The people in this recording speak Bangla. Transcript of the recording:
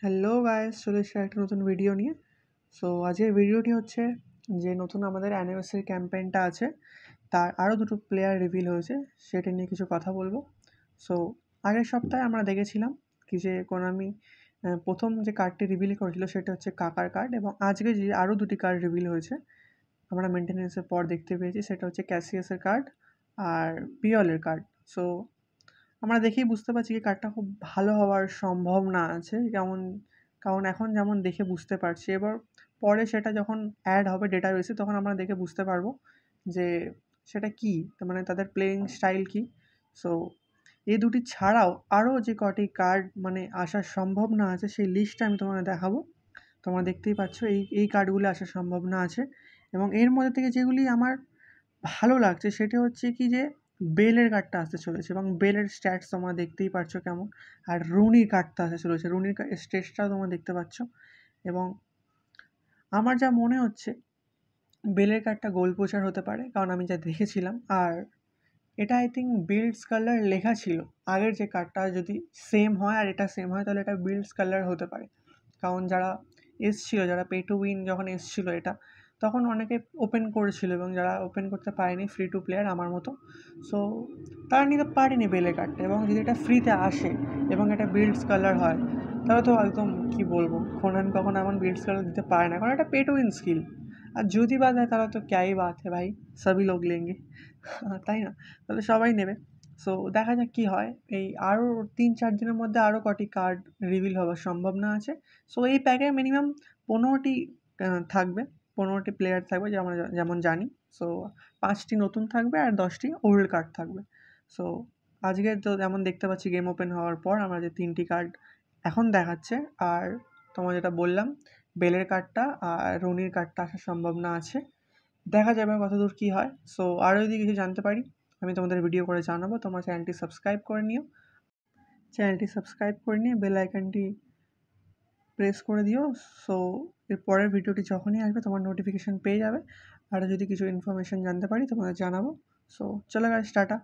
হ্যালো গাইস, চলে এসেছি একটা নতুন ভিডিও নিয়ে। সো আজকের ভিডিওটি হচ্ছে যে নতুন আমাদের অ্যানিভার্সারি ক্যাম্পেইনটা আছে, তার আরও দুটো প্লেয়ার রিভিল হয়েছে, সেটা নিয়ে কিছু কথা বলবো। সো আগের সপ্তাহে আমরা দেখেছিলাম কি যে কোনামি প্রথম যে কার্ডটি রিভিল করেছিল সেটা হচ্ছে কাকার কার্ড, এবং আজকে যে আরও দুটি কার্ড রিভিল হয়েছে আমরা মেনটেন্যান্সের পর দেখতে পেয়েছি, সেটা হচ্ছে ক্যাসিয়াসের কার্ড আর পিওলের কার্ড। সো আমরা দেখেই বুঝতে পারছি কি কার্ডটা খুব ভালো হওয়ার সম্ভাবনা আছে, কারণ এখন যেমন দেখে বুঝতে পারছি, এবার পরে সেটা যখন অ্যাড হবে ডেটাবেসে তখন আমরা দেখে বুঝতে পারবো যে সেটা কী, মানে তাদের প্লেয়িং স্টাইল কী। সো এই দুটি ছাড়াও আরও যে কটি কার্ড মানে আসার সম্ভাবনা আছে সেই লিস্টটা আমি তোমাদের দেখাবো। তোমরা দেখতেই পাচ্ছ এই এই কার্ডগুলি আসার সম্ভাবনা আছে, এবং এর মধ্যে থেকে যেগুলি আমার ভালো লাগছে সেটা হচ্ছে কি যে বেলের কার্ডটা আসতে চলেছে, এবং বেলের স্ট্যাটস তোমরা দেখতেই পাচ্ছ কেমন। আর রুনির কার্ডটা আসতে চলেছে, রুনির স্টেটসটাও তোমরা দেখতে পাচ্ছ। এবং আমার যা মনে হচ্ছে বেলের কার্ডটা গোল পোচার হতে পারে, কারণ আমি যা দেখেছিলাম। আর এটা আই থিঙ্ক বিল্ডস কালার লেখা ছিল, আগের যে কার্ডটা যদি সেম হয় আর এটা সেম হয় তাহলে এটা বিল্ডস কালার হতে পারে। কারণ যারা এসছিল, যারা পে টু উইন যখন এসছিল এটা, তখন অনেকে ওপেন করেছিল, এবং যারা ওপেন করতে পারেনি ফ্রি টু প্লেয়ার আমার মতো, সো তারা নিতে পারেনি বেলে কার্ডটা। এবং যদি এটা ফ্রিতে আসে এবং এটা বিল্ডস কালার হয় তাহলে তো একদম কী বলবো, কোনামি কখনো এমন বিল্ডস কালার দিতে পারে না, কারণ এটা পে টু উইন স্কিল। আর যদি বা দেয় তাহলে তো ক্যাই বাত है ভাই, সবই লোক লেঙ্গে, তাই না? তাহলে সবাই নেবে। সো দেখা যাক কী হয়। এই আরও 3-4 দিনের মধ্যে আরও কটি কার্ড রিভিল হওয়ার সম্ভাবনা আছে। সো এই প্যাকে মিনিমাম 15টি থাকবে, 15টি প্লেয়ার থাকবে যে আমরা যেমন জানি। সো 5টি নতুন থাকবে আর 10টি ওল্ড কার্ড থাকবে। সো আজকে তো যেমন দেখতে পাচ্ছি গেম ওপেন হওয়ার পর আমরা যে 3টি কার্ড এখন দেখাচ্ছে, আর তোমার যেটা বললাম বেলের কার্ডটা আর রনির কার্ডটা আসার সম্ভাবনা আছে। দেখা যাবে কতদূর কী হয়। সো আরও যদি কিছু জানতে পারি আমি তোমাদের ভিডিও করে জানাবো। তোমার চ্যানেলটি সাবস্ক্রাইব করে নিও, বেল আইকনটি প্রেস করে দিও। সো এর পরের ভিডিওটি যখনই আসবে তোমার নোটিফিকেশান পেয়ে যাবে। আর যদি কিছু ইনফরমেশান জানতে পারি তোমাদের জানাবো। সো চলো গাইস, টাটা।